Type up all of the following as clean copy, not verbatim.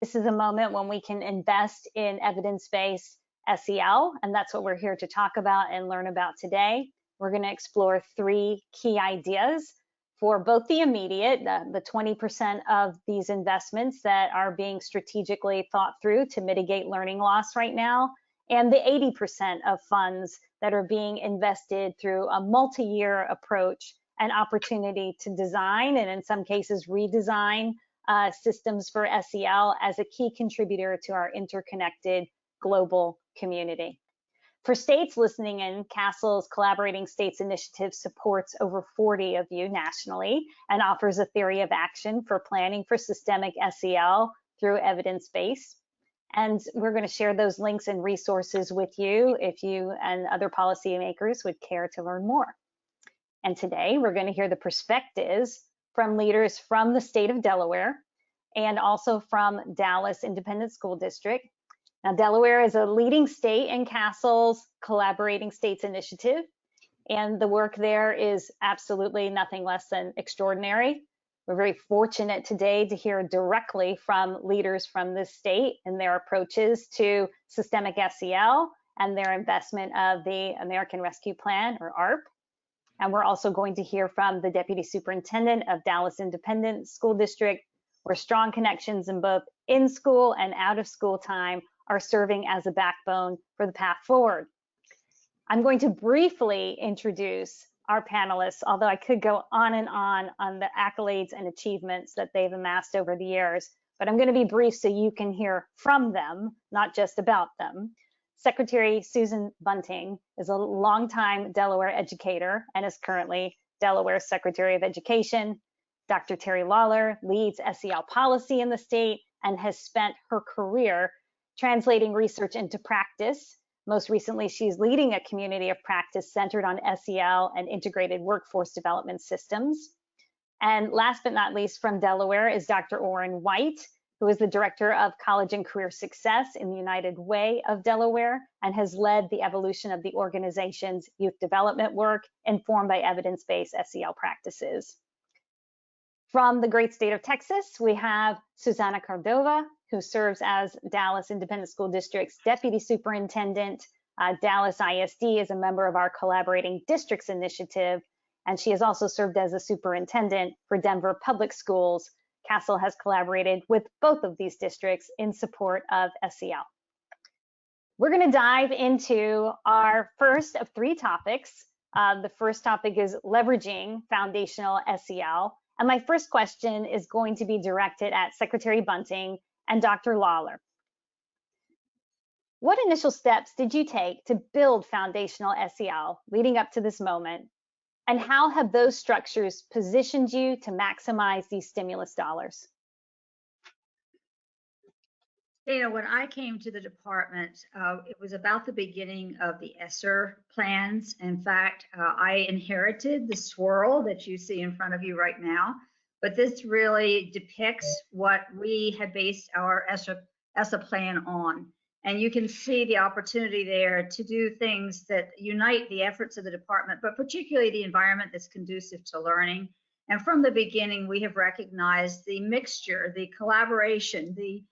This is a moment when we can invest in evidence-based SEL, and that's what we're here to talk about and learn about today. We're going to explore 3 key ideas for both the immediate, the 20% of these investments that are being strategically thought through to mitigate learning loss right now, and the 80% of funds that are being invested through a multi-year approach and opportunity to design, and in some cases redesign, systems for SEL as a key contributor to our interconnected global community. For states listening in, CASEL's Collaborating States Initiative supports over 40 of you nationally and offers a theory of action for planning for systemic SEL through evidence-based. And we're going to share those links and resources with you if you and other policymakers would care to learn more. And today we're going to hear the perspectives from leaders from the state of Delaware and also from Dallas Independent School District. Now, Delaware is a leading state in CASEL's Collaborating States Initiative, and the work there is absolutely nothing less than extraordinary. We're very fortunate today to hear directly from leaders from this state and their approaches to systemic SEL and their investment of the American Rescue Plan, or ARP. And we're also going to hear from the Deputy Superintendent of Dallas Independent School District, where strong connections in both in-school and out-of-school time are serving as a backbone for the path forward. I'm going to briefly introduce our panelists, although I could go on the accolades and achievements that they've amassed over the years, but I'm going to be brief so you can hear from them, not just about them. Secretary Susan Bunting is a longtime Delaware educator and is currently Delaware Secretary of Education. Dr. Terry Lawler leads SEL policy in the state and has spent her career translating research into practice. Most recently, she's leading a community of practice centered on SEL and integrated workforce development systems. And last but not least, from Delaware is Dr. Orrin White, who is the Director of College and Career Success in the United Way of Delaware and has led the evolution of the organization's youth development work informed by evidence-based SEL practices. From the great state of Texas, we have Susana Cordova, who serves as Dallas Independent School District's Deputy Superintendent. Dallas ISD is a member of our Collaborating Districts Initiative, and she has also served as a superintendent for Denver Public Schools. CASEL has collaborated with both of these districts in support of SEL. We're going to dive into our first of 3 topics. The first topic is leveraging foundational SEL. And my first question is going to be directed at Secretary Bunting and Dr. Lawler. What initial steps did you take to build foundational SEL leading up to this moment? And how have those structures positioned you to maximize these stimulus dollars? Dana, when I came to the department, it was about the beginning of the ESSER plans. In fact, I inherited the swirl that you see in front of you right now, but this really depicts what we had based our ESSER plan on. And you can see the opportunity there to do things that unite the efforts of the department, but particularly the environment that's conducive to learning. And from the beginning, we have recognized the mixture, the collaboration, the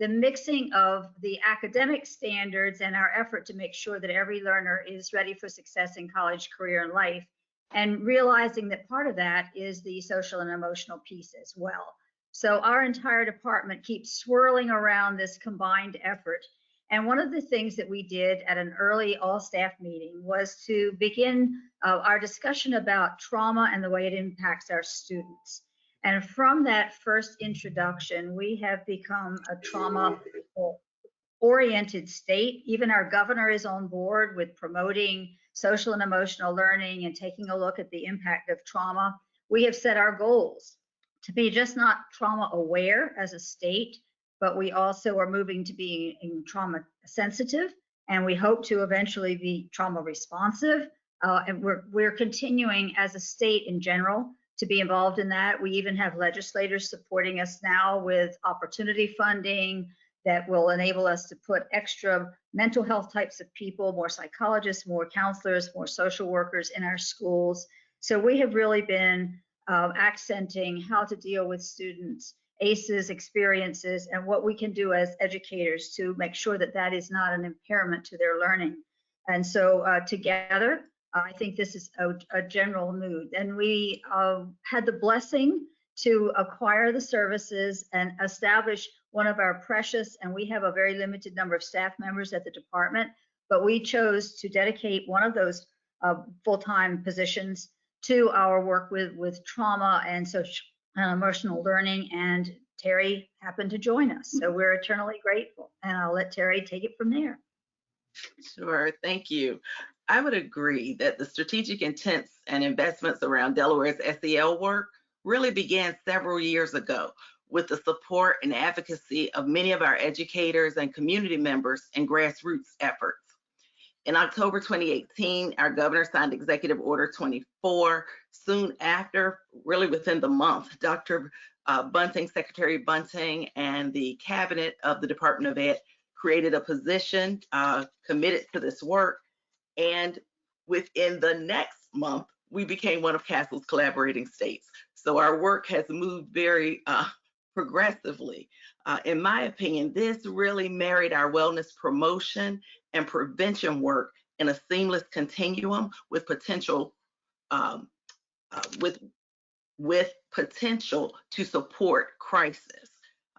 mixing of the academic standards and our effort to make sure that every learner is ready for success in college, career, and life, and realizing that part of that is the social and emotional piece as well. So our entire department keeps swirling around this combined effort. And one of the things that we did at an early all-staff meeting was to begin our discussion about trauma and the way it impacts our students. And from that first introduction, we have become a trauma-oriented state. Even our governor is on board with promoting social and emotional learning and taking a look at the impact of trauma. We have set our goals to be just not trauma aware as a state, but we also are moving to being trauma sensitive, and we hope to eventually be trauma responsive. And we're continuing as a state in general to be involved in that. We even have legislators supporting us now with opportunity funding that will enable us to put extra mental health types of people, more psychologists, more counselors, more social workers in our schools. So we have really been accenting how to deal with students ACEs experiences and what we can do as educators to make sure that that is not an impairment to their learning. And so together, I think this is a general mood. And we had the blessing to acquire the services and establish one of our precious, and we have a very limited number of staff members at the department, but we chose to dedicate one of those full-time positions to our work with trauma and social emotional learning. And Terry happened to join us, so we're eternally grateful. And I'll let Terry take it from there. Sure, thank you. I would agree that the strategic intents and investments around Delaware's SEL work really began several years ago with the support and advocacy of many of our educators and community members in grassroots efforts. In October 2018, our governor signed Executive Order 24. Soon after, really within the month, Dr. Bunting, Secretary Bunting, and the cabinet of the Department of Ed created a position committed to this work. And within the next month, we became one of CASEL's collaborating states. So our work has moved very progressively. In my opinion, this really married our wellness promotion and prevention work in a seamless continuum with potential with potential to support crisis.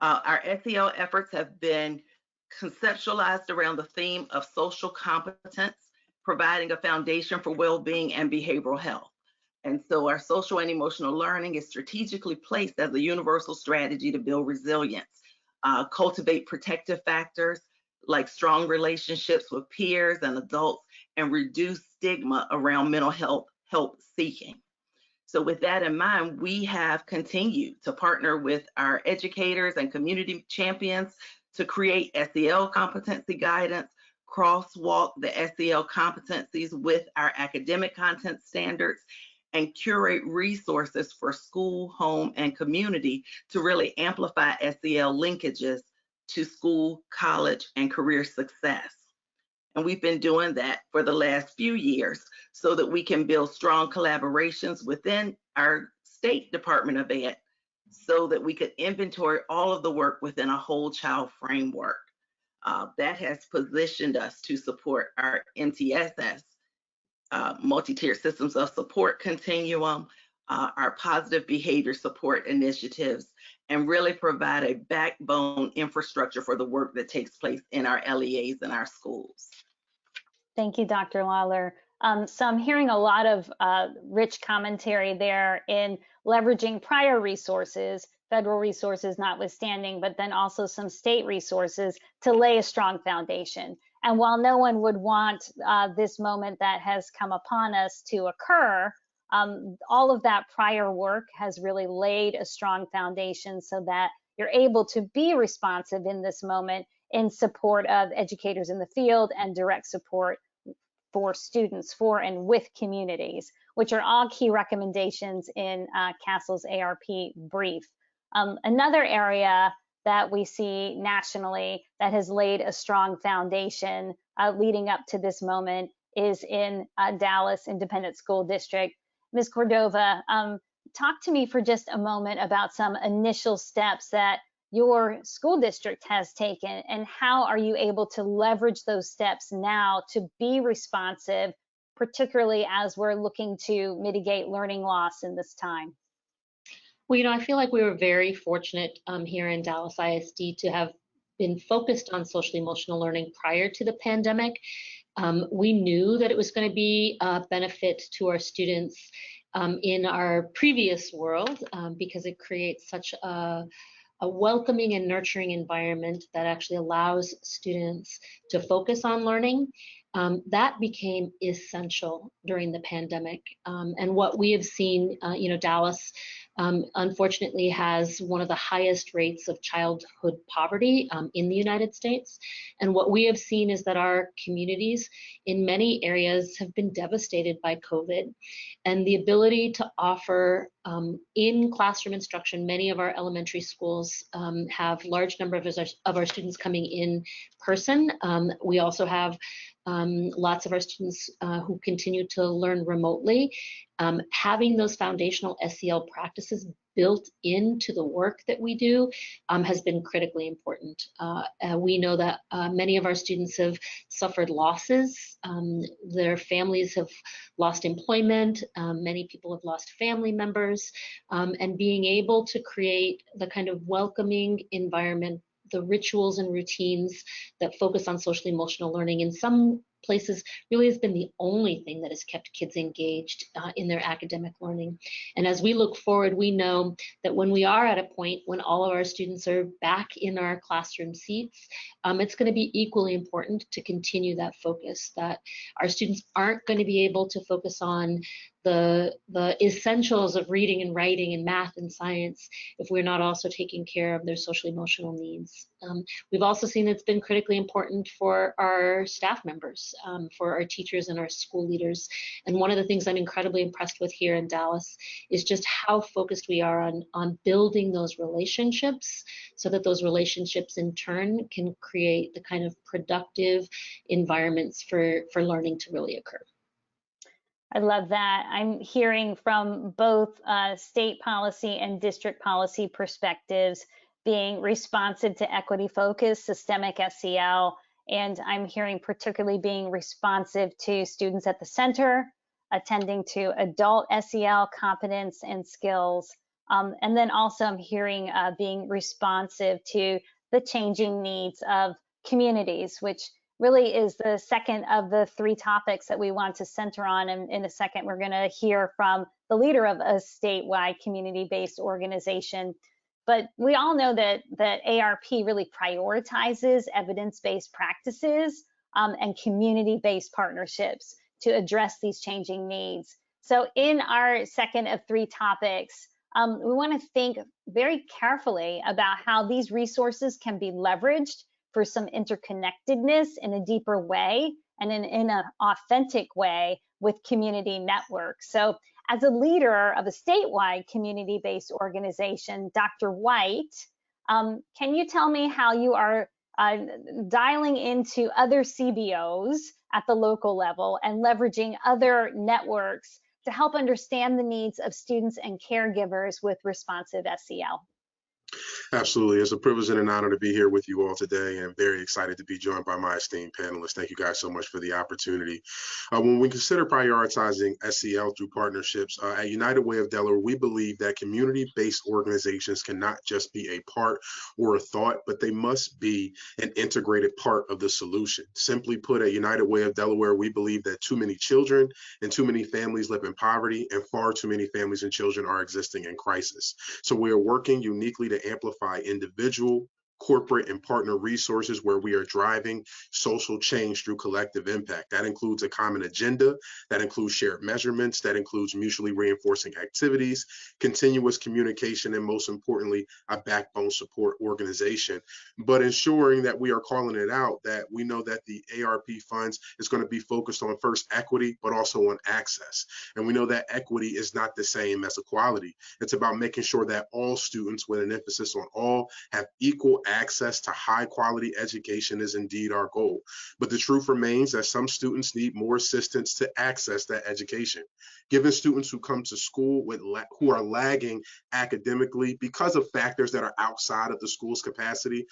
Our SEL efforts have been conceptualized around the theme of social competence, providing a foundation for well-being and behavioral health. And so our social and emotional learning is strategically placed as a universal strategy to build resilience, cultivate protective factors like strong relationships with peers and adults, and reduce stigma around mental health help seeking. So with that in mind, we have continued to partner with our educators and community champions to create SEL competency guidance, crosswalk the SEL competencies with our academic content standards, and curate resources for school, home, and community to really amplify SEL linkages to school, college, and career success. And we've been doing that for the last few years so that we can build strong collaborations within our state Department of Ed so that we could inventory all of the work within a whole child framework. That has positioned us to support our MTSS, multi-tiered systems of support continuum, our positive behavior support initiatives, and really provide a backbone infrastructure for the work that takes place in our LEAs and our schools. Thank you, Dr. Lawler. So I'm hearing a lot of rich commentary there in leveraging prior resources, federal resources notwithstanding, but then also some state resources to lay a strong foundation. And while no one would want this moment that has come upon us to occur, all of that prior work has really laid a strong foundation so that you're able to be responsive in this moment in support of educators in the field and direct support for students, for and with communities, which are all key recommendations in CASEL's ARP brief. Another area that we see nationally that has laid a strong foundation leading up to this moment is in Dallas Independent School District. Ms. Cordova, talk to me for just a moment about some initial steps that your school district has taken, and how are you able to leverage those steps now to be responsive, particularly as we're looking to mitigate learning loss in this time? Well, I feel like we were very fortunate here in Dallas ISD to have been focused on social emotional learning prior to the pandemic. We knew that it was going to be a benefit to our students in our previous world because it creates such a welcoming and nurturing environment that actually allows students to focus on learning. That became essential during the pandemic. And what we have seen, Dallas unfortunately has one of the highest rates of childhood poverty in the United States. And what we have seen is that our communities in many areas have been devastated by COVID. And the ability to offer in classroom instruction, many of our elementary schools have large number of our students coming in person. We also have lots of our students who continue to learn remotely. Having those foundational SEL practices built into the work that we do has been critically important. We know that many of our students have suffered losses. Their families have lost employment. Many people have lost family members. And being able to create the kind of welcoming environment, the rituals and routines that focus on social emotional learning in some places really has been the only thing that has kept kids engaged in their academic learning. And as we look forward, we know that when we are at a point when all of our students are back in our classroom seats, it's going to be equally important to continue that focus, that our students aren't going to be able to focus on the essentials of reading and writing and math and science if we're not also taking care of their social emotional needs. We've also seen it's been critically important for our staff members, for our teachers and our school leaders. And one of the things I'm incredibly impressed with here in Dallas is just how focused we are on building those relationships so that those relationships in turn can create the kind of productive environments for learning to really occur. I love that. I'm hearing from both state policy and district policy perspectives being responsive to equity focused systemic SEL. And I'm hearing particularly being responsive to students at the center, attending to adult SEL competence and skills. And then also I'm hearing being responsive to the changing needs of communities, which really is the second of the three topics that we want to center on. And in a second, we're going to hear from the leader of a statewide community-based organization. But we all know that ARP really prioritizes evidence-based practices and community-based partnerships to address these changing needs. So in our second of three topics, we want to think very carefully about how these resources can be leveraged for some interconnectedness in a deeper way and in an authentic way with community networks. So as a leader of a statewide community-based organization, Dr. White, can you tell me how you are dialing into other CBOs at the local level and leveraging other networks to help understand the needs of students and caregivers with responsive SEL? Absolutely. It's a privilege and an honor to be here with you all today, and I'm very excited to be joined by my esteemed panelists. Thank you guys so much for the opportunity. When we consider prioritizing SEL through partnerships, at United Way of Delaware, we believe that community-based organizations cannot just be a part or a thought, but they must be an integrated part of the solution. Simply put, at United Way of Delaware, we believe that too many children and too many families live in poverty, and far too many families and children are existing in crisis. So we are working uniquely to amplify individual, corporate, and partner resources where we are driving social change through collective impact. That includes a common agenda, that includes shared measurements, that includes mutually reinforcing activities, continuous communication, and most importantly, a backbone support organization. But ensuring that we are calling it out, that we know that the ARP funds is going to be focused on first equity, but also on access. And we know that equity is not the same as equality. It's about making sure that all students, with an emphasis on all, have equal access to high quality education is indeed our goal. But the truth remains that some students need more assistance to access that education. Given students who come to school who are lagging academically because of factors that are outside of the school's capacity,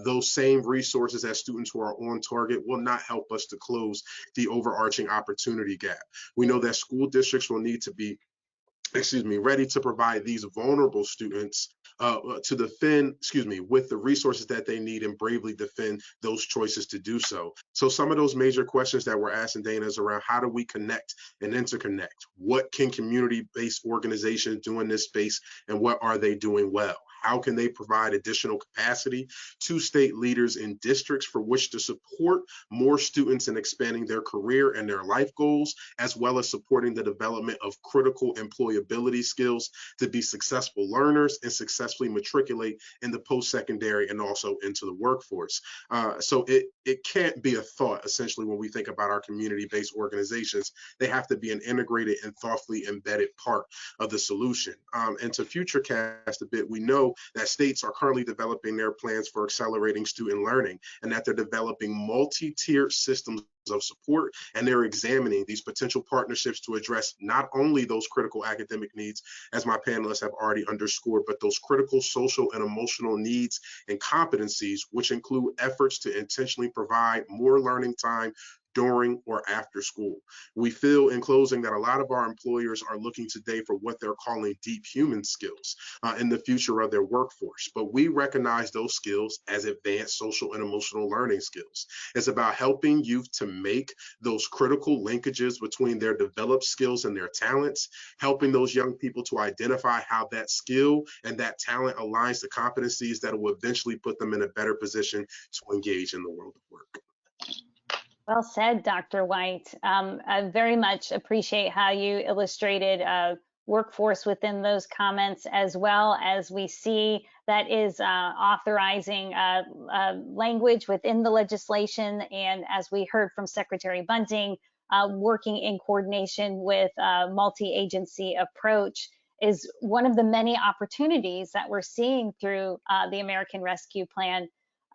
those same resources as students who are on target will not help us to close the overarching opportunity gap. We know that school districts will need to be ready to provide these vulnerable students to defend, with the resources that they need and bravely defend those choices to do so. So some of those major questions that we're asking, Dana, is around how do we connect and interconnect? What can community-based organizations do in this space, and what are they doing well? How can they provide additional capacity to state leaders in districts for which to support more students in expanding their career and their life goals, as well as supporting the development of critical employability skills to be successful learners and successfully matriculate in the post-secondary and also into the workforce. So it can't be a thought, essentially, when we think about our community-based organizations. They have to be an integrated and thoughtfully embedded part of the solution. And to future cast a bit, we know know that states are currently developing their plans for accelerating student learning, and that they're developing multi-tiered systems of support, and they're examining these potential partnerships to address not only those critical academic needs, as my panelists have already underscored, but those critical social and emotional needs and competencies, which include efforts to intentionally provide more learning time during or after school. We feel, in closing, that a lot of our employers are looking today for what they're calling deep human skills in the future of their workforce. But we recognize those skills as advanced social and emotional learning skills. It's about helping youth to make those critical linkages between their developed skills and their talents, helping those young people to identify how that skill and that talent aligns to competencies that will eventually put them in a better position to engage in the world of work. Well said, Dr. White. I very much appreciate how you illustrated workforce within those comments, as well as we see that is authorizing language within the legislation. And as we heard from Secretary Bunting, working in coordination with a multi-agency approach is one of the many opportunities that we're seeing through the American Rescue Plan.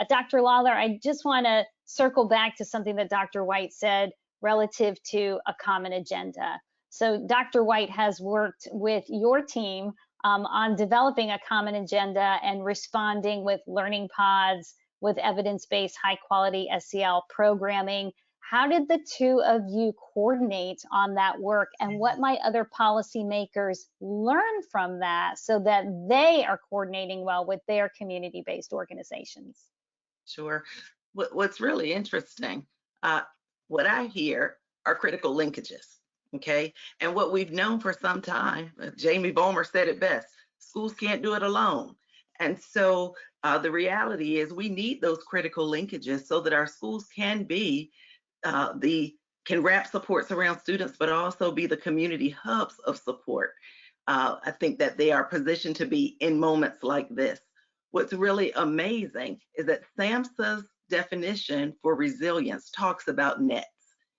Dr. Lawler, I just want to circle back to something that Dr. White said relative to a common agenda. So Dr. White has worked with your team on developing a common agenda and responding with learning pods, with evidence-based high-quality SEL programming. How did the two of you coordinate on that work, and what might other policymakers learn from that so that they are coordinating well with their community-based organizations? Sure. What's really interesting, what I hear are critical linkages, okay? And what we've known for some time, Jamie Bomer said it best, schools can't do it alone. And so the reality is we need those critical linkages so that our schools can be can wrap supports around students, but also be the community hubs of support. I think that they are positioned to be in moments like this. What's really amazing is that SAMHSA's definition for resilience talks about nets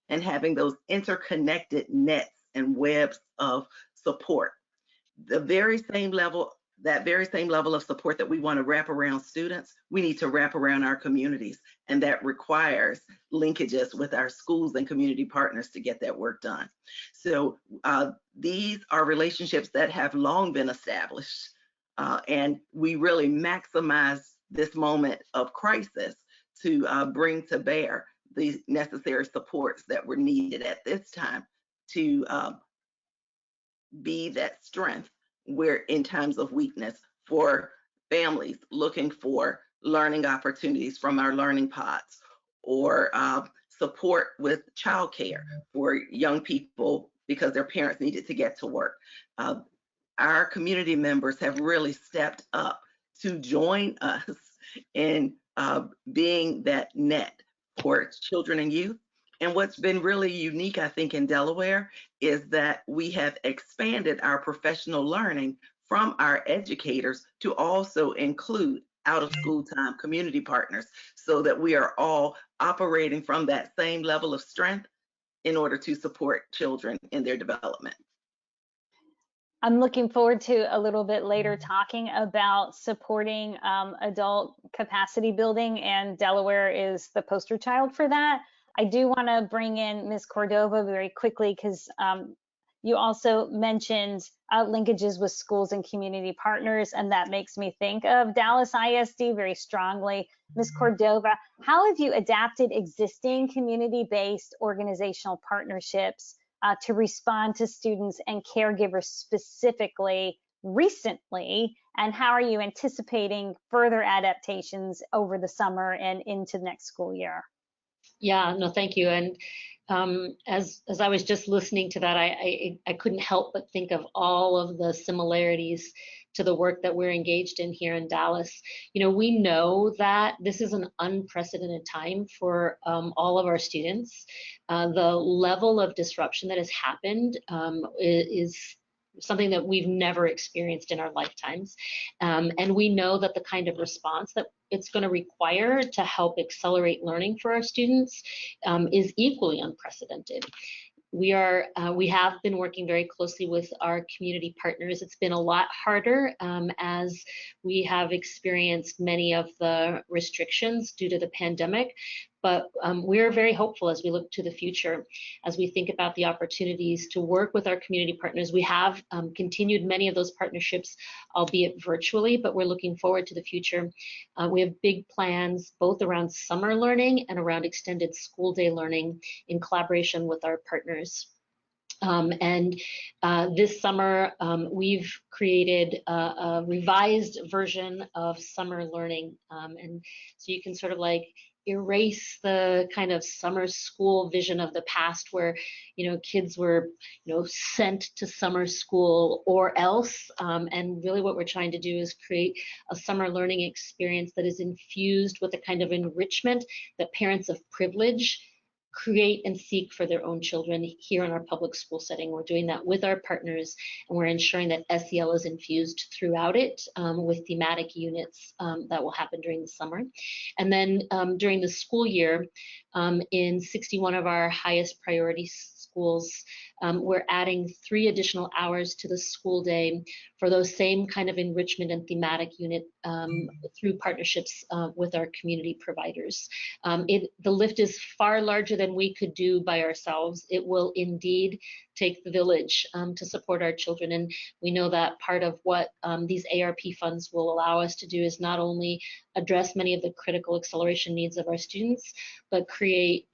and having those interconnected nets and webs of support. The very same level, that very same level of support that we want to wrap around students, we need to wrap around our communities. And that requires linkages with our schools and community partners to get that work done. So these are relationships that have long been established. And we really maximize this moment of crisis to bring to bear the necessary supports that were needed at this time to be that strength where in times of weakness for families looking for learning opportunities from our learning pods, or support with childcare for young people because their parents needed to get to work. Our community members have really stepped up to join us in being that net for children and youth. And what's been really unique, I think, in Delaware is that we have expanded our professional learning from our educators to also include out of school time community partners, so that we are all operating from that same level of strength in order to support children in their development. I'm looking forward to a little bit later talking about supporting adult capacity building, and Delaware is the poster child for that. I do want to bring in Ms. Cordova very quickly because you also mentioned linkages with schools and community partners, and that makes me think of Dallas ISD very strongly. Ms. Cordova, how have you adapted existing community-based organizational partnerships to respond to students and caregivers specifically recently, and how are you anticipating further adaptations over the summer and into next school year? Yeah, no, thank you. And as I was just listening to that, I couldn't help but think of all of the similarities to the work that we're engaged in here in Dallas. You know, we know that this is an unprecedented time for all of our students. The level of disruption that has happened is something that we've never experienced in our lifetimes. And we know that the kind of response that it's going to require to help accelerate learning for our students is equally unprecedented. we have been working very closely with our community partners. It's been a lot harder as we have experienced many of the restrictions due to the pandemic, but we're very hopeful as we look to the future, as we think about the opportunities to work with our community partners. We have continued many of those partnerships, albeit virtually, but we're looking forward to the future. We have big plans both around summer learning and around extended school day learning in collaboration with our partners. This summer, we've created a revised version of summer learning. And so you can sort of like erase the kind of summer school vision of the past where, kids were, sent to summer school or else. And really what we're trying to do is create a summer learning experience that is infused with the kind of enrichment that parents of privilege create and seek for their own children here in our public school setting. We're doing that with our partners, and we're ensuring that SEL is infused throughout it with thematic units that will happen during the summer. And then during the school year, in 61 of our highest priority schools, we're adding 3 additional hours to the school day for those same kind of enrichment and thematic unit through partnerships with our community providers. The lift is far larger than we could do by ourselves. It will indeed take the village to support our children. And we know that part of what these ARP funds will allow us to do is not only address many of the critical acceleration needs of our students, but create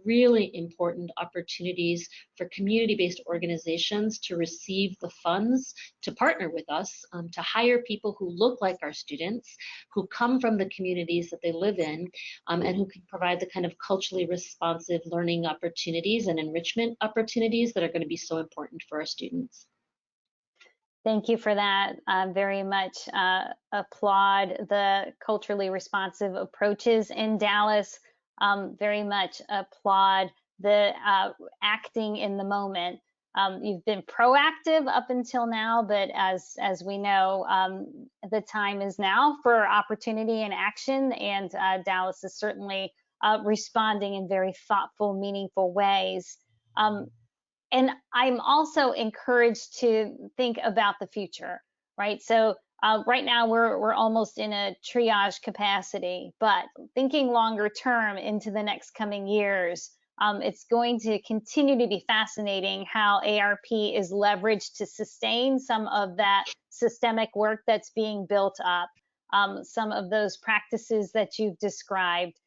really important opportunities for community-based organizations to receive the funds to partner with us, to hire people who look like our students, who come from the communities that they live in, and who can provide the kind of culturally responsive learning opportunities and enrichment opportunities that are going to be so important for our students. Thank you for that. Very much applaud the culturally responsive approaches in Dallas. Very much applaud the acting in the moment. You've been proactive up until now, but as we know, the time is now for opportunity and action, and Dallas is certainly responding in very thoughtful, meaningful ways. And I'm also encouraged to think about the future, right? So right now we're almost in a triage capacity, but thinking longer term into the next coming years, it's going to continue to be fascinating how ARP is leveraged to sustain some of that systemic work that's being built up, some of those practices that you've described.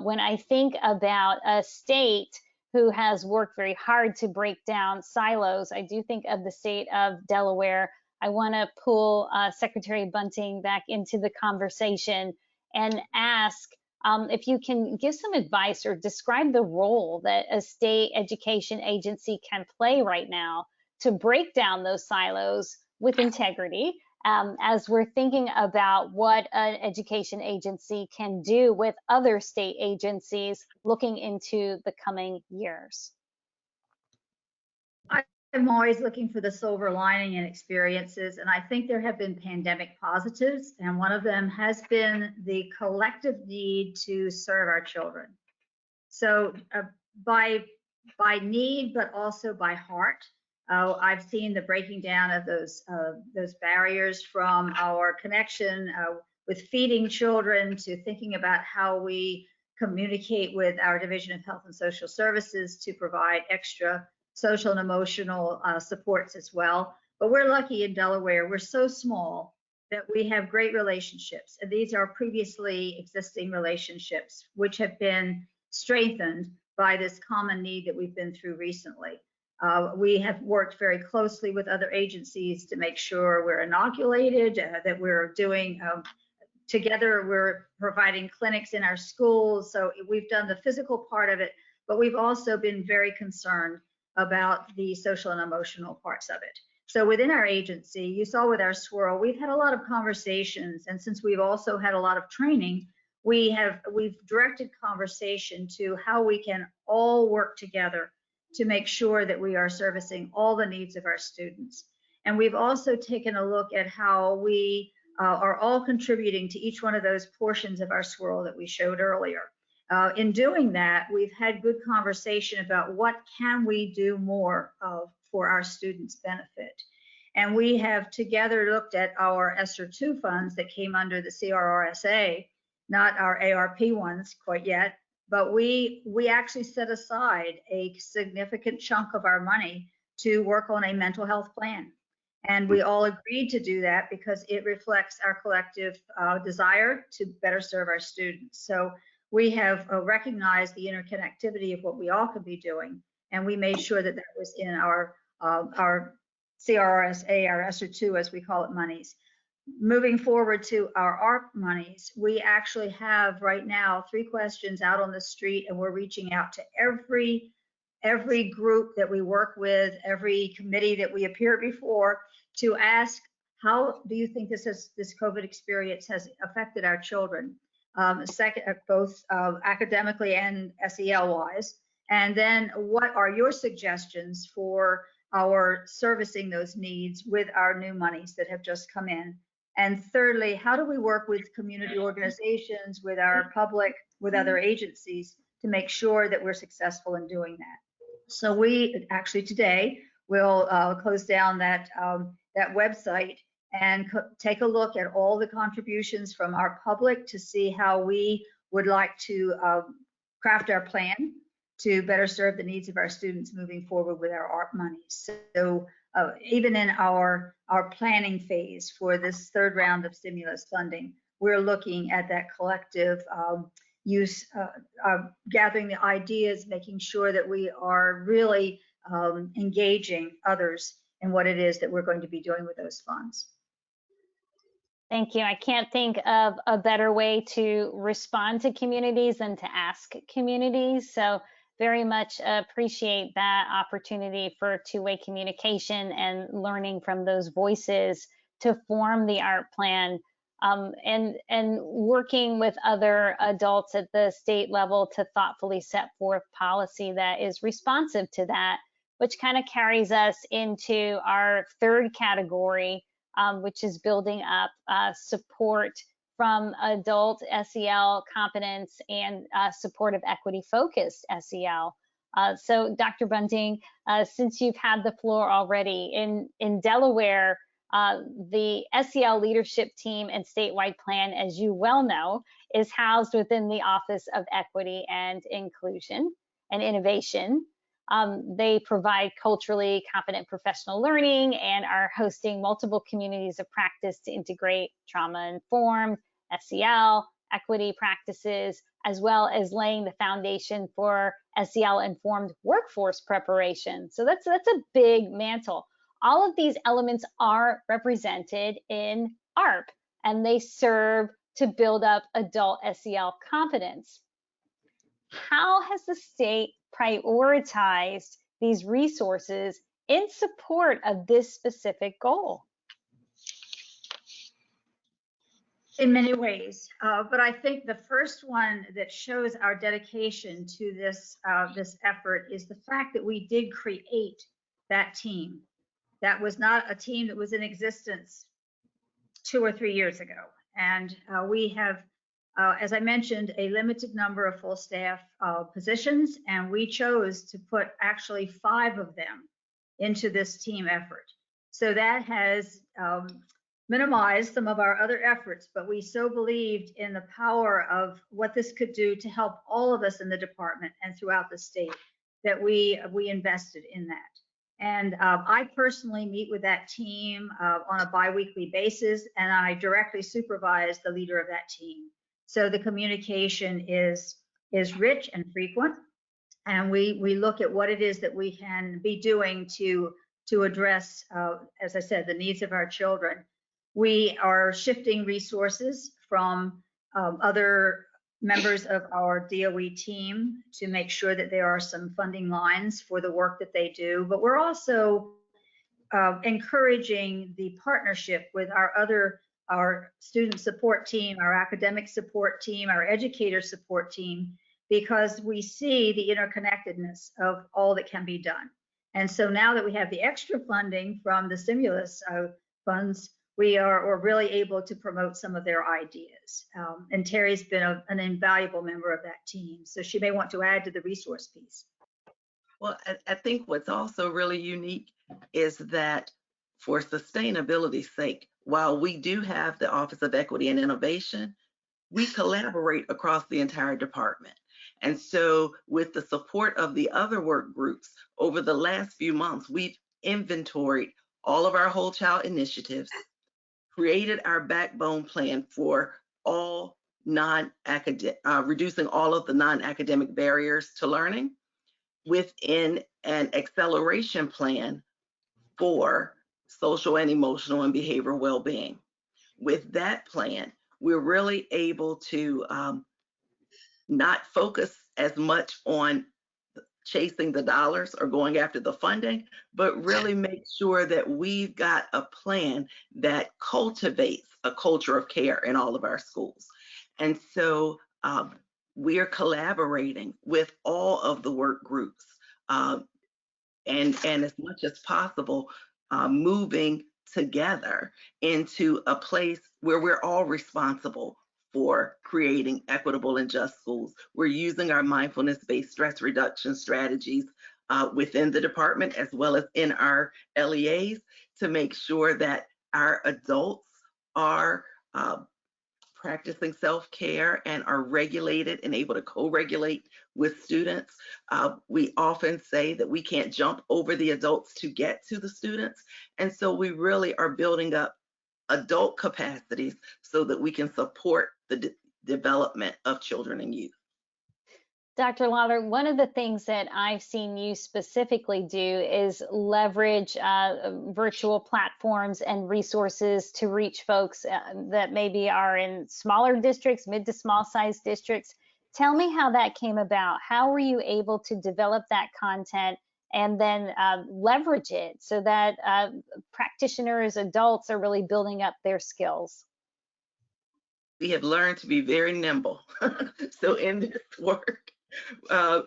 When I think about a state who has worked very hard to break down silos, I do think of the state of Delaware. I want to pull Secretary Bunting back into the conversation and ask if you can give some advice or describe the role that a state education agency can play right now to break down those silos with integrity, as we're thinking about what an education agency can do with other state agencies looking into the coming years. I'm always looking for the silver lining in experiences, and I think there have been pandemic positives, and one of them has been the collective need to serve our children. So by need, but also by heart, I've seen the breaking down of those barriers from our connection with feeding children to thinking about how we communicate with our Division of Health and Social Services to provide extra social and emotional supports as well. But we're lucky in Delaware. We're so small that we have great relationships. And these are previously existing relationships, which have been strengthened by this common need that we've been through recently. We have worked very closely with other agencies to make sure we're inoculated, that we're doing together, we're providing clinics in our schools. So we've done the physical part of it, but we've also been very concerned about the social and emotional parts of it. So within our agency, you saw with our swirl, we've had a lot of conversations, and since we've also had a lot of training, we've directed conversation to how we can all work together to make sure that we are servicing all the needs of our students. And we've also taken a look at how we are all contributing to each one of those portions of our swirl that we showed earlier. In doing that, we've had good conversation about what can we do more for our students' benefit. And we have together looked at our ESSER 2 funds that came under the CRRSA, not our ARP ones quite yet, but we actually set aside a significant chunk of our money to work on a mental health plan. And we all agreed to do that because it reflects our collective desire to better serve our students. So we have recognized the interconnectivity of what we all could be doing, and we made sure that that was in our CRRSA, our ESSER 2, as we call it, monies. Moving forward to our ARP monies, we actually have right now 3 questions out on the street, and we're reaching out to every group that we work with, every committee that we appear before, to ask, how do you think this COVID experience has affected our children? Both academically and SEL wise. And then what are your suggestions for our servicing those needs with our new monies that have just come in? And thirdly, how do we work with community organizations, with our public, with other agencies to make sure that we're successful in doing that? So we actually today will close down that website and take a look at all the contributions from our public to see how we would like to craft our plan to better serve the needs of our students moving forward with our ARP monies. So even in our planning phase for this 3rd round of stimulus funding, we're looking at that collective use, gathering the ideas, making sure that we are really engaging others in what it is that we're going to be doing with those funds. Thank you. I can't think of a better way to respond to communities than to ask communities. So very much appreciate that opportunity for two-way communication and learning from those voices to form the ARP plan, and working with other adults at the state level to thoughtfully set forth policy that is responsive to that, which kind of carries us into our 3rd category, which is building up support from adult SEL competence and supportive equity-focused SEL. So Dr. Bunting, since you've had the floor already, in Delaware, the SEL leadership team and statewide plan, as you well know, is housed within the Office of Equity and Inclusion and Innovation. They provide culturally competent professional learning and are hosting multiple communities of practice to integrate trauma-informed SEL, equity practices, as well as laying the foundation for SEL-informed workforce preparation. So that's a big mantle. All of these elements are represented in ARP, and they serve to build up adult SEL competence. How has the state prioritized these resources in support of this specific goal? In many ways, but I think the first one that shows our dedication to this effort is the fact that we did create that team. That was not a team that was in existence 2 or 3 years ago, and we have, as I mentioned, a limited number of full staff positions, and we chose to put actually 5 of them into this team effort. So that has minimized some of our other efforts, but we so believed in the power of what this could do to help all of us in the department and throughout the state that we invested in that. And I personally meet with that team on a bi-weekly basis, and I directly supervise the leader of that team. So the communication is rich and frequent, and we look at what it is that we can be doing to address, as I said, the needs of our children. We are shifting resources from other members of our DOE team to make sure that there are some funding lines for the work that they do, but we're also encouraging the partnership with our student support team, our academic support team, our educator support team, because we see the interconnectedness of all that can be done. And so now that we have the extra funding from the stimulus funds, we're really able to promote some of their ideas. And Terry's been an invaluable member of that team. So she may want to add to the resource piece. Well, I think what's also really unique is that for sustainability's sake, while we do have the Office of Equity and Innovation, we collaborate across the entire department. And so with the support of the other work groups, over the last few months, we've inventoried all of our whole child initiatives, created our backbone plan for all non-academic, reducing all of the non-academic barriers to learning within an acceleration plan for social and emotional and behavioral well-being. With that plan, we're really able to not focus as much on chasing the dollars or going after the funding, but really make sure that we've got a plan that cultivates a culture of care in all of our schools. And so we are collaborating with all of the work groups and as much as possible, moving together into a place where we're all responsible for creating equitable and just schools. We're using our mindfulness-based stress reduction strategies within the department as well as in our LEAs to make sure that our adults are practicing self-care and are regulated and able to co-regulate with students. We often say that we can't jump over the adults to get to the students. And so we really are building up adult capacities so that we can support the development of children and youth. Dr. Lawler, one of the things that I've seen you specifically do is leverage virtual platforms and resources to reach folks that maybe are in smaller districts, mid to small size districts. Tell me how that came about. How were you able to develop that content and then leverage it so that practitioners, adults are really building up their skills? We have learned to be very nimble. So in this work,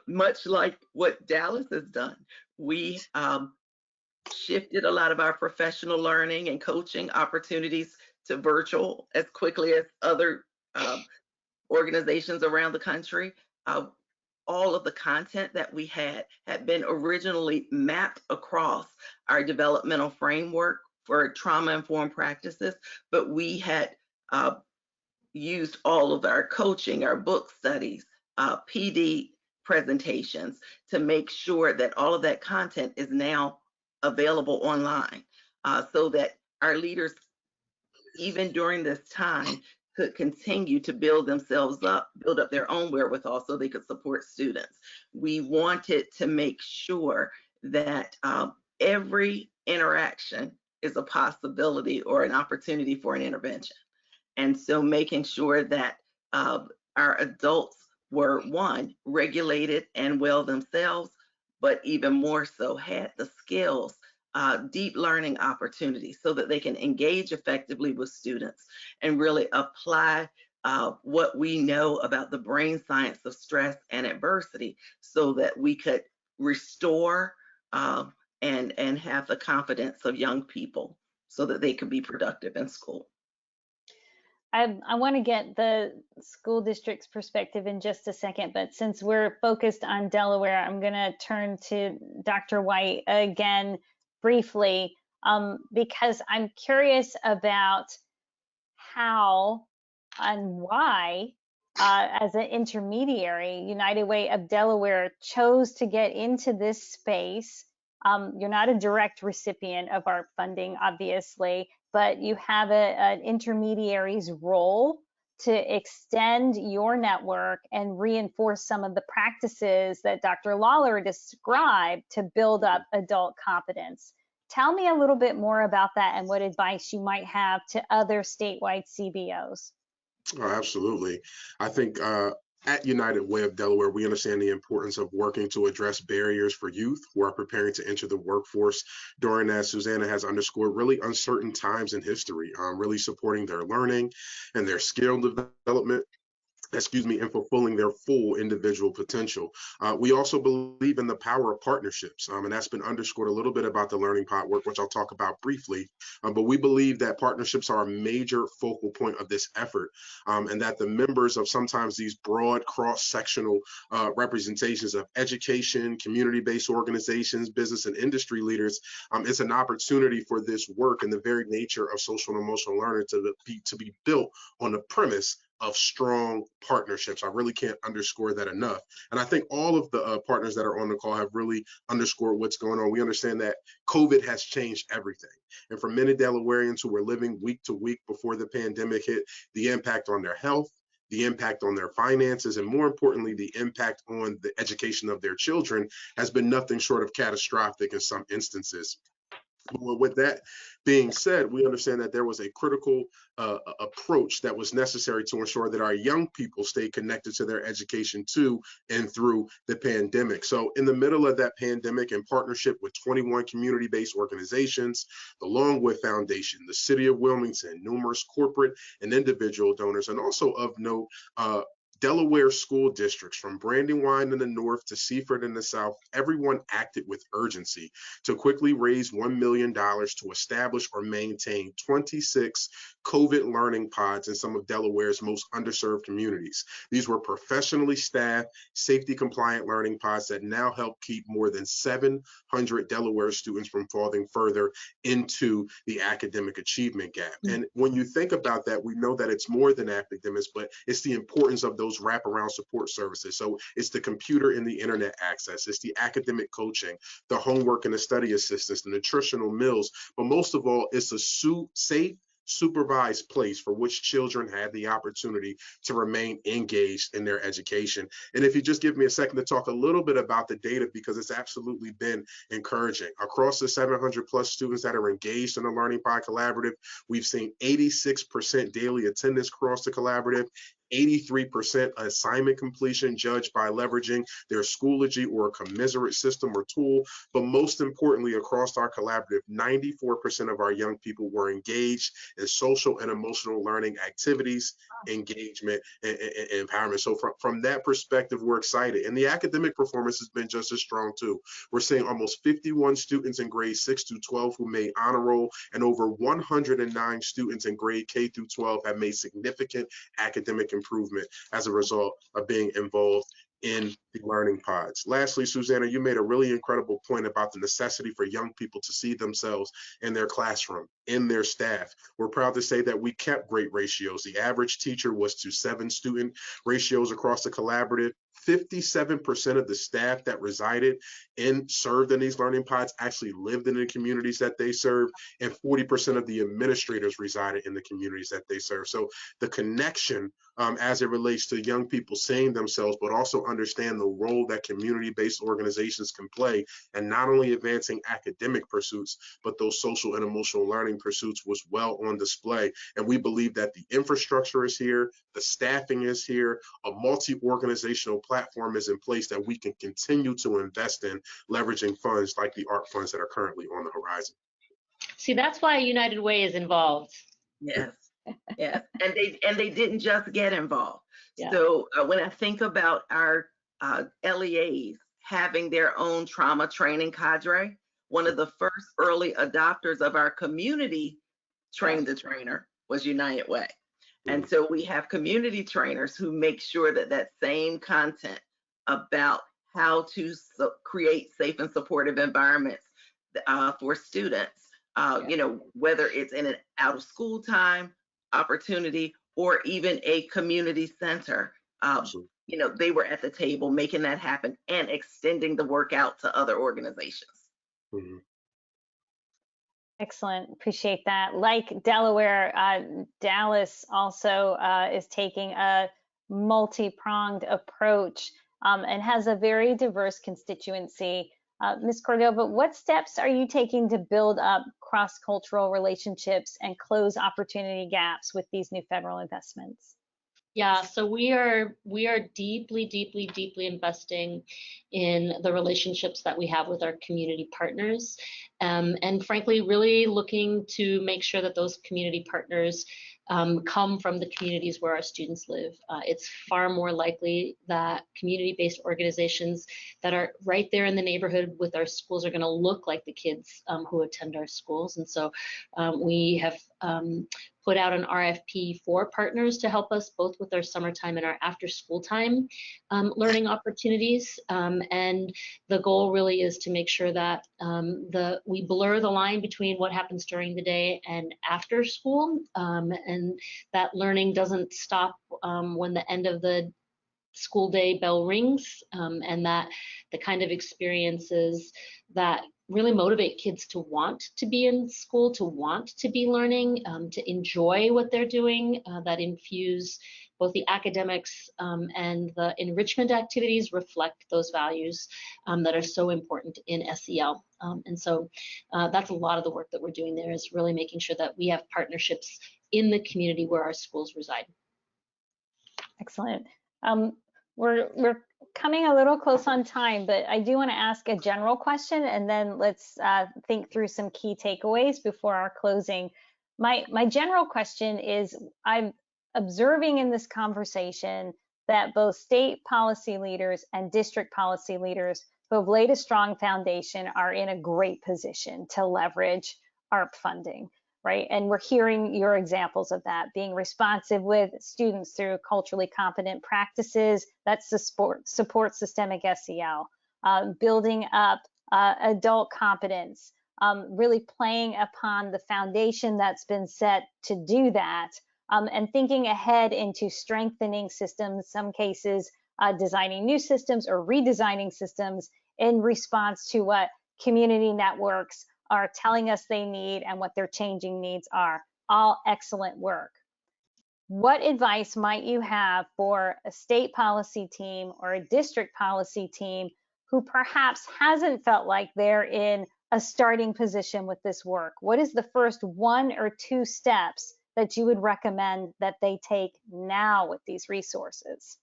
much like what Dallas has done, we shifted a lot of our professional learning and coaching opportunities to virtual as quickly as other organizations around the country. All of the content that we had been originally mapped across our developmental framework for trauma-informed practices, but we had used all of our coaching, our book studies, PD presentations to make sure that all of that content is now available online so that our leaders, even during this time, could continue to build themselves up, build up their own wherewithal so they could support students. We wanted to make sure that every interaction is a possibility or an opportunity for an intervention. And so making sure that our adults were, one, regulated and well themselves, but even more so had the skills, deep learning opportunities so that they can engage effectively with students and really apply what we know about the brain science of stress and adversity so that we could restore and have the confidence of young people so that they could be productive in school. I want to get the school district's perspective in just a second, but since we're focused on Delaware, I'm going to turn to Dr. White again briefly because I'm curious about how and why, as an intermediary, United Way of Delaware chose to get into this space. You're not a direct recipient of our funding, obviously, but you have an intermediary's role to extend your network and reinforce some of the practices that Dr. Lawler described to build up adult competence. Tell me a little bit more about that and what advice you might have to other statewide CBOs. Oh, absolutely. I think at United Way of Delaware, we understand the importance of working to address barriers for youth who are preparing to enter the workforce during, as Susanna has underscored, really uncertain times in history, really supporting their learning and their skill development. and fulfilling their full individual potential. We also believe in the power of partnerships, and that's been underscored a little bit about the Learning Pod work, which I'll talk about briefly. But we believe that partnerships are a major focal point of this effort, and that the members of sometimes these broad cross-sectional representations of education, community-based organizations, business and industry leaders, it's an opportunity for this work and the very nature of social and emotional learning to be built on the premise of strong partnerships. I really can't underscore that enough. And I think all of the partners that are on the call have really underscored what's going on. We understand that COVID has changed everything. And for many Delawareans who were living week to week before the pandemic hit, the impact on their health, the impact on their finances, and more importantly, the impact on the education of their children has been nothing short of catastrophic in some instances. Well, with that being said, we understand that there was a critical approach that was necessary to ensure that our young people stay connected to their education to and through the pandemic. So in the middle of that pandemic, in partnership with 21 community-based organizations, the Longwood Foundation, the City of Wilmington, numerous corporate and individual donors, and also of note, Delaware school districts from Brandywine in the north to Seaford in the south, everyone acted with urgency to quickly raise $1 million to establish or maintain 26 COVID learning pods in some of Delaware's most underserved communities. These were professionally staffed, safety compliant learning pods that now help keep more than 700 Delaware students from falling further into the academic achievement gap. And when you think about that, we know that it's more than academics, but it's the importance of those wraparound support services. So it's the computer and the internet access, it's the academic coaching, the homework and the study assistance, the nutritional meals, but most of all, it's a safe, supervised place for which children had the opportunity to remain engaged in their education. And if you just give me a second to talk a little bit about the data, because it's absolutely been encouraging. Across the 700 plus students that are engaged in the Learning Pod Collaborative, we've seen 86% daily attendance across the collaborative, 83% assignment completion judged by leveraging their Schoology or a commiserate system or tool. But most importantly, across our collaborative, 94% of our young people were engaged in social and emotional learning activities, engagement, and empowerment. So from that perspective, we're excited. And the academic performance has been just as strong too. We're seeing almost 51 students in grades 6 through 12 who made honor roll, and over 109 students in grade K through 12 have made significant academic improvement as a result of being involved in the learning pods. Lastly, Susanna, you made a really incredible point about the necessity for young people to see themselves in their classroom, in their staff. We're proud to say that we kept great ratios. The average teacher was to 7 student ratios across the collaborative. 57% of the staff that resided and served in these learning pods actually lived in the communities that they served, and 40% of the administrators resided in the communities that they serve. So the connection as it relates to young people seeing themselves, but also understand the role that community-based organizations can play, and not only advancing academic pursuits, but those social and emotional learning pursuits was well on display. And we believe that the infrastructure is here, the staffing is here, a multi-organizational platform is in place that we can continue to invest in, leveraging funds like the ARP funds that are currently on the horizon. See, that's why United Way is involved. Yes, yes, and they didn't just get involved. Yeah. So when I think about our LEAs having their own trauma training cadre, one of the first early adopters of our community train the trainer was United Way. And so we have community trainers who make sure that that same content about how to create safe and supportive environments for students, you know, whether it's in an out of school time opportunity or even a community center, you know, they were at the table making that happen and extending the work out to other organizations. Mm-hmm. Excellent. Appreciate that. Like Delaware, Dallas also is taking a multi-pronged approach and has a very diverse constituency. Ms. Cordova, what steps are you taking to build up cross-cultural relationships and close opportunity gaps with these new federal investments? Yeah, so we are deeply investing in the relationships that we have with our community partners, and frankly, really looking to make sure that those community partners come from the communities where our students live. It's far more likely that community-based organizations that are right there in the neighborhood with our schools are going to look like the kids who attend our schools. And so we have put out an RFP for partners to help us both with our summertime and our after school time learning opportunities. And the goal really is to make sure that we blur the line between what happens during the day and after school, and that learning doesn't stop when the end of the school day bell rings, and that the kind of experiences that really motivate kids to want to be in school, to want to be learning, to enjoy what they're doing, that infuse both the academics and the enrichment activities reflect those values that are so important in SEL. And so that's a lot of the work that we're doing there, is really making sure that we have partnerships in the community where our schools reside. Excellent. We're coming a little close on time, but I do want to ask a general question, and then let's think through some key takeaways before our closing. My general question is, I'm observing in this conversation that both state policy leaders and district policy leaders who have laid a strong foundation are in a great position to leverage ARP funding, right? And we're hearing your examples of that, being responsive with students through culturally competent practices that support systemic SEL, building up adult competence, really playing upon the foundation that's been set to do that, and thinking ahead into strengthening systems, some cases designing new systems or redesigning systems in response to what community networks are telling us they need and what their changing needs are. All excellent work. What advice might you have for a state policy team or a district policy team who perhaps hasn't felt like they're in a starting position with this work? What is the first 1 or 2 steps that you would recommend that they take now with these resources?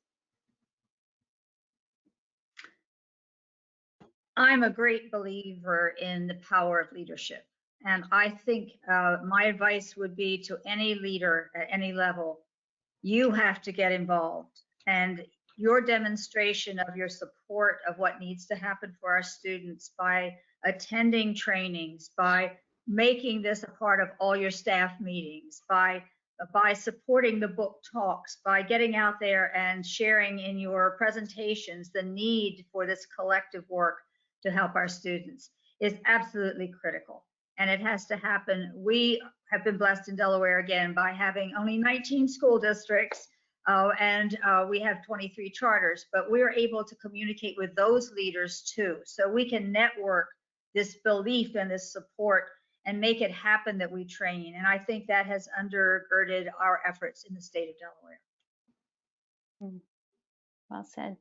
I'm a great believer in the power of leadership. And I think my advice would be to any leader at any level, you have to get involved. And your demonstration of your support of what needs to happen for our students by attending trainings, by making this a part of all your staff meetings, by supporting the book talks, by getting out there and sharing in your presentations the need for this collective work to help our students is absolutely critical. And it has to happen. We have been blessed in Delaware again by having only 19 school districts, and we have 23 charters, but we're able to communicate with those leaders too. So we can network this belief and this support and make it happen that we train. And I think that has undergirded our efforts in the state of Delaware. Well said.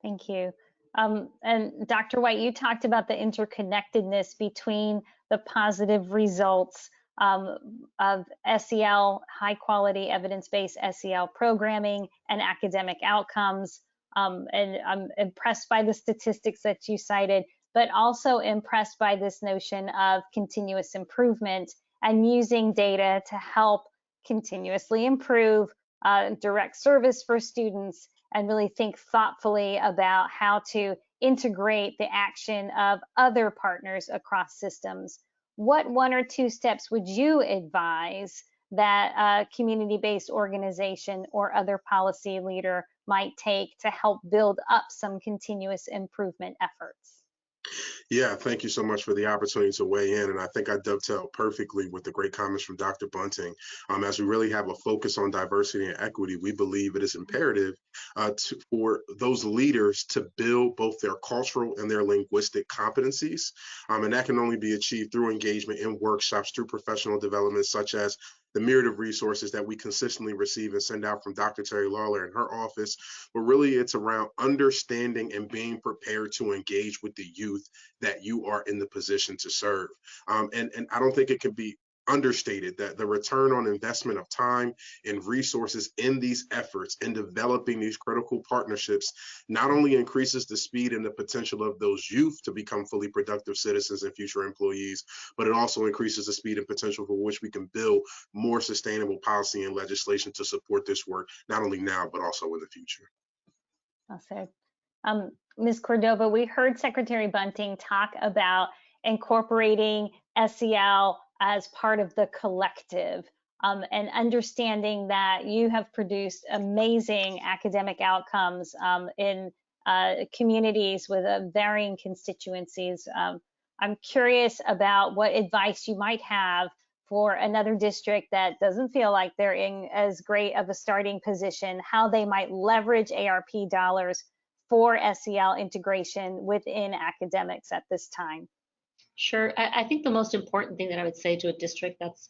Thank you. And Dr. White, you talked about the interconnectedness between the positive results of SEL, high quality evidence-based SEL programming and academic outcomes. And I'm impressed by the statistics that you cited, but also impressed by this notion of continuous improvement and using data to help continuously improve direct service for students, and really think thoughtfully about how to integrate the action of other partners across systems. What 1 or 2 steps would you advise that a community-based organization or other policy leader might take to help build up some continuous improvement efforts? Yeah, thank you so much for the opportunity to weigh in. And I think I dovetail perfectly with the great comments from Dr. Bunting. As we really have a focus on diversity and equity, we believe it is imperative for those leaders to build both their cultural and their linguistic competencies. And that can only be achieved through engagement in workshops, through professional development, such as the myriad of resources that we consistently receive and send out from Dr. Terry Lawler in her office. But really, it's around understanding and being prepared to engage with the youth that you are in the position to serve. And I don't think it can be understated that the return on investment of time and resources in these efforts in developing these critical partnerships not only increases the speed and the potential of those youth to become fully productive citizens and future employees, but it also increases the speed and potential for which we can build more sustainable policy and legislation to support this work, not only now, but also in the future. Well said. Ms. Cordova, we heard Secretary Bunting talk about incorporating SEL as part of the collective, and understanding that you have produced amazing academic outcomes in communities with varying constituencies. I'm curious about what advice you might have for another district that doesn't feel like they're in as great of a starting position, how they might leverage ARP dollars for SEL integration within academics at this time. Sure. I think the most important thing that I would say to a district that's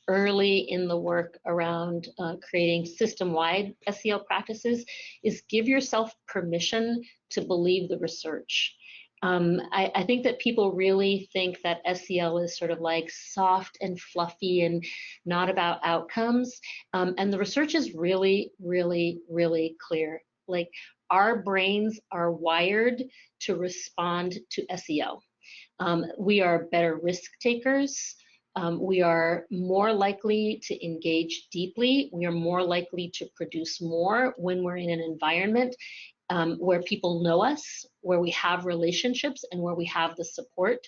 early in the work around creating system-wide SEL practices is give yourself permission to believe the research. I think that people really think that SEL is sort of like soft and fluffy and not about outcomes. And the research is really, really, really clear. Like, our brains are wired to respond to SEL. We are better risk takers. We are more likely to engage deeply. We are more likely to produce more when we're in an environment where people know us, where we have relationships, and where we have the support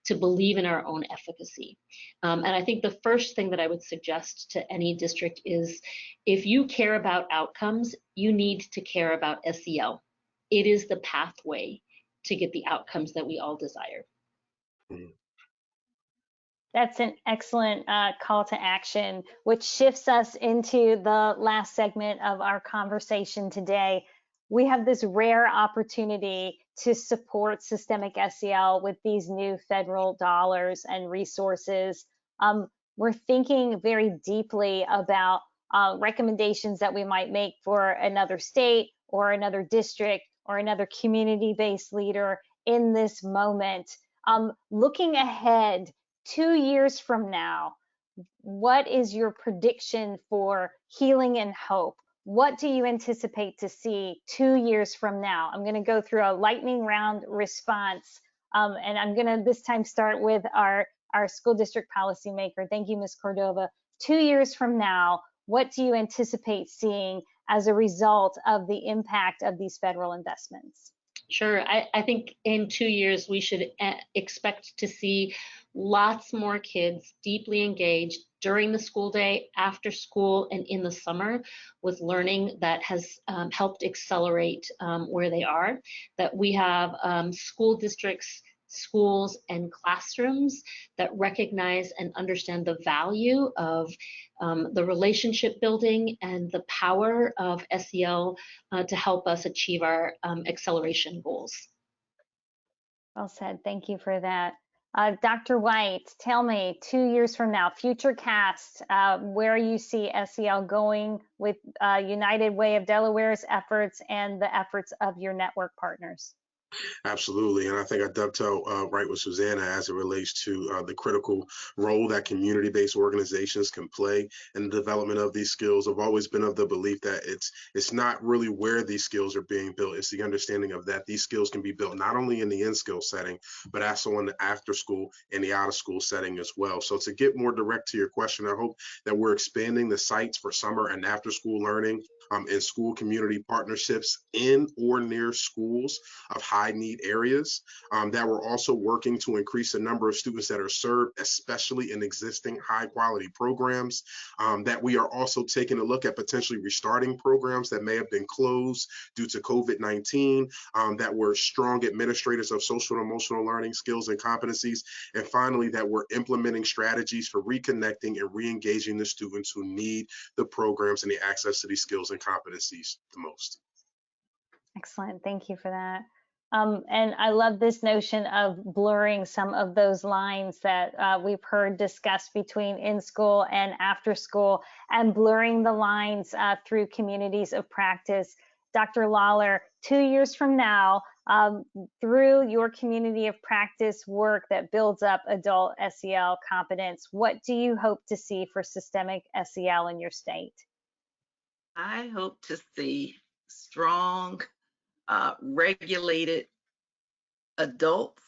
to believe in our own efficacy. And I think the first thing that I would suggest to any district is, if you care about outcomes, you need to care about SEL. It is the pathway to get the outcomes that we all desire. That's an excellent call to action, which shifts us into the last segment of our conversation today. We have this rare opportunity to support systemic SEL with these new federal dollars and resources. We're thinking very deeply about recommendations that we might make for another state or another district or another community-based leader in this moment. Looking ahead, 2 years from now, what is your prediction for healing and hope? What do you anticipate to see 2 years from now? I'm going to go through a lightning round response, and I'm going to this time start with our school district policymaker. Thank you, Ms. Cordova. 2 years from now, what do you anticipate seeing as a result of the impact of these federal investments? Sure. I think in 2 years, we should expect to see lots more kids deeply engaged during the school day, after school, and in the summer with learning that has helped accelerate where they are. That we have school districts, schools, and classrooms that recognize and understand the value of the relationship building and the power of SEL to help us achieve our acceleration goals. Well said. Thank you for that. Dr. White, tell me, 2 years from now, future cast, where you see SEL going with United Way of Delaware's efforts and the efforts of your network partners. Absolutely. And I think I dovetail right with Susanna as it relates to the critical role that community-based organizations can play in the development of these skills. I've always been of the belief that it's not really where these skills are being built. It's the understanding of that these skills can be built not only in the in-skill setting, but also in the after school and the out of school setting as well. So to get more direct to your question, I hope that we're expanding the sites for summer and after school learning in school community partnerships in or near schools of high need areas, that we're also working to increase the number of students that are served, especially in existing high quality programs, that we are also taking a look at potentially restarting programs that may have been closed due to COVID-19, that we're strong administrators of social and emotional learning skills and competencies, and finally that we're implementing strategies for reconnecting and re-engaging the students who need the programs and the access to these skills and competencies the most. Excellent. Thank you for that. And I love this notion of blurring some of those lines that we've heard discussed between in school and after school, and blurring the lines through communities of practice. Dr. Lawler, 2 years from now, through your community of practice work that builds up adult SEL competence, what do you hope to see for systemic SEL in your state? I hope to see strong, regulated adults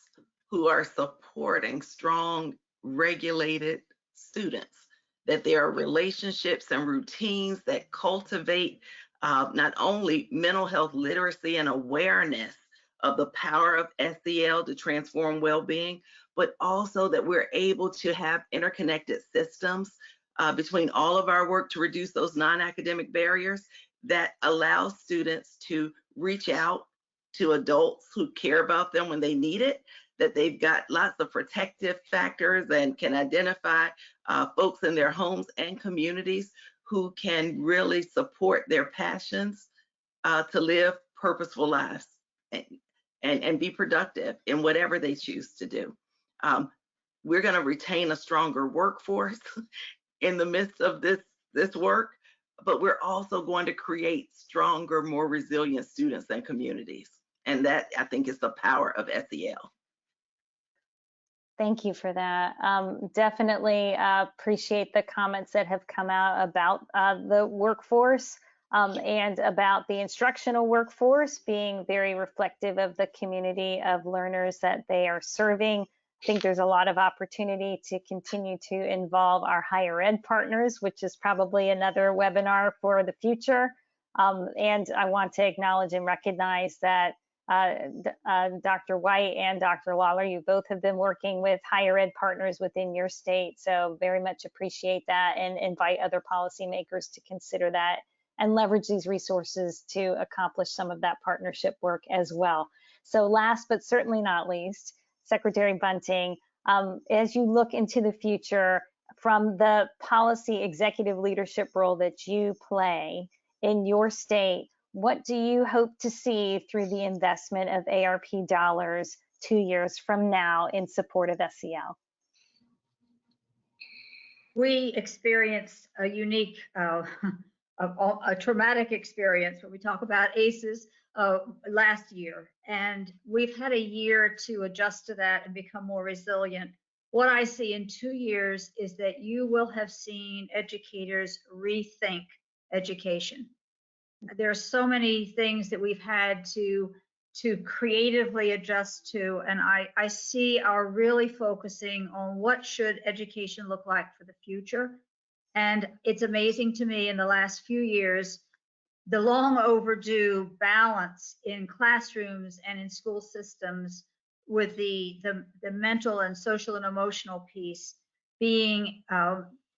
who are supporting strong, regulated students, that there are relationships and routines that cultivate not only mental health literacy and awareness of the power of SEL to transform well-being, but also that we're able to have interconnected systems between all of our work to reduce those non-academic barriers that allow students to reach out to adults who care about them when they need it, that they've got lots of protective factors and can identify folks in their homes and communities who can really support their passions to live purposeful lives and be productive in whatever they choose to do. We're going to retain a stronger workforce in the midst of this work, but we're also going to create stronger, more resilient students and communities. And that, I think, is the power of SEL. Thank you for that. Definitely appreciate the comments that have come out about the workforce and about the instructional workforce being very reflective of the community of learners that they are serving. I think there's a lot of opportunity to continue to involve our higher ed partners, which is probably another webinar for the future. And I want to acknowledge and recognize that Dr. White and Dr. Lawler, you both have been working with higher ed partners within your state, so very much appreciate that and invite other policymakers to consider that and leverage these resources to accomplish some of that partnership work as well. So last but certainly not least, Secretary Bunting, as you look into the future from the policy executive leadership role that you play in your state, what do you hope to see through the investment of ARP dollars 2 years from now in support of SEL? We experienced a unique, a traumatic experience when we talk about ACEs last year, and we've had a year to adjust to that and become more resilient. What I see in 2 years is that you will have seen educators rethink education. There are so many things that we've had to creatively adjust to, and I see our really focusing on what should education look like for the future. And it's amazing to me in the last few years, the long overdue balance in classrooms and in school systems with the mental and social and emotional piece being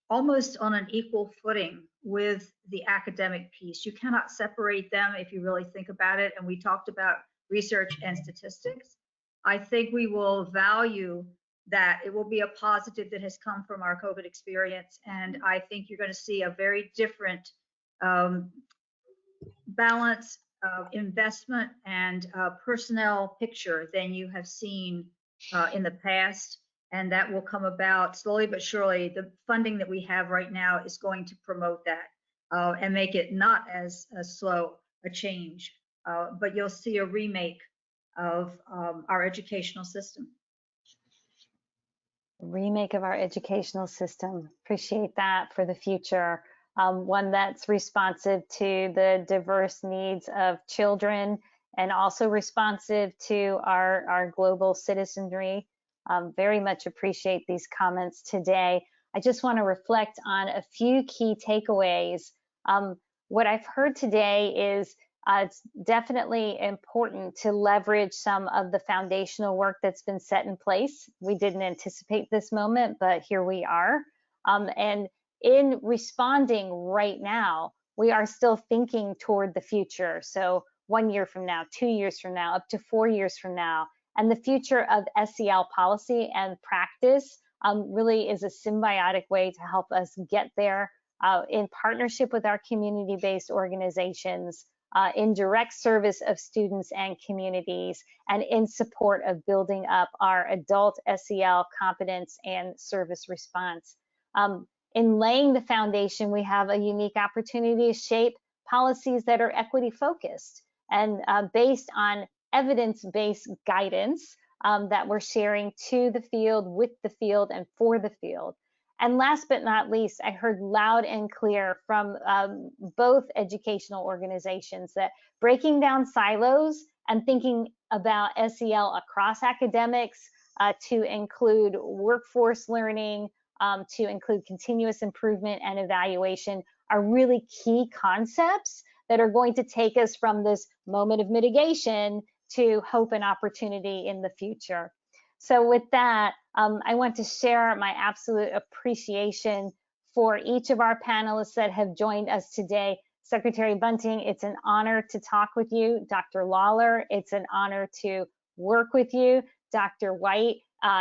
almost on an equal footing with the academic piece. You cannot separate them if you really think about it. And we talked about research and statistics. I think we will value that. It will be a positive that has come from our COVID experience. And I think you're going to see a very different balance of investment and personnel picture than you have seen in the past. And that will come about slowly but surely. The funding that we have right now is going to promote that and make it not as slow a change, but you'll see a remake of our educational system. Remake of our educational system. Appreciate that for the future. One that's responsive to the diverse needs of children and also responsive to our global citizenry. Very much appreciate these comments today. I just want to reflect on a few key takeaways. What I've heard today is it's definitely important to leverage some of the foundational work that's been set in place. We didn't anticipate this moment, but here we are. And in responding right now, we are still thinking toward the future. So 1 year from now, 2 years from now, up to 4 years from now. And the future of SEL policy and practice really is a symbiotic way to help us get there in partnership with our community-based organizations, in direct service of students and communities, and in support of building up our adult SEL competence and service response. In laying the foundation, we have a unique opportunity to shape policies that are equity focused and based on evidence-based guidance that we're sharing to the field, with the field, and for the field. And last but not least, I heard loud and clear from both educational organizations that breaking down silos and thinking about SEL across academics to include workforce learning, to include continuous improvement and evaluation are really key concepts that are going to take us from this moment of mitigation to hope and opportunity in the future. So with that, I want to share my absolute appreciation for each of our panelists that have joined us today. Secretary Bunting, it's an honor to talk with you. Dr. Lawler, it's an honor to work with you. Dr. White,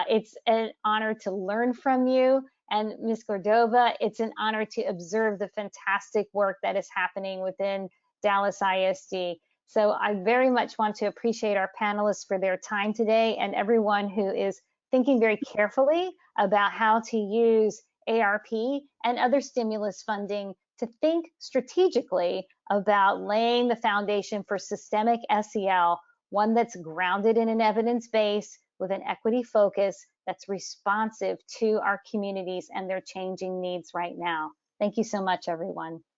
it's an honor to learn from you. And Ms. Cordova, it's an honor to observe the fantastic work that is happening within Dallas ISD. So I very much want to appreciate our panelists for their time today and everyone who is thinking very carefully about how to use ARP and other stimulus funding to think strategically about laying the foundation for systemic SEL, one that's grounded in an evidence base with an equity focus that's responsive to our communities and their changing needs right now. Thank you so much, everyone.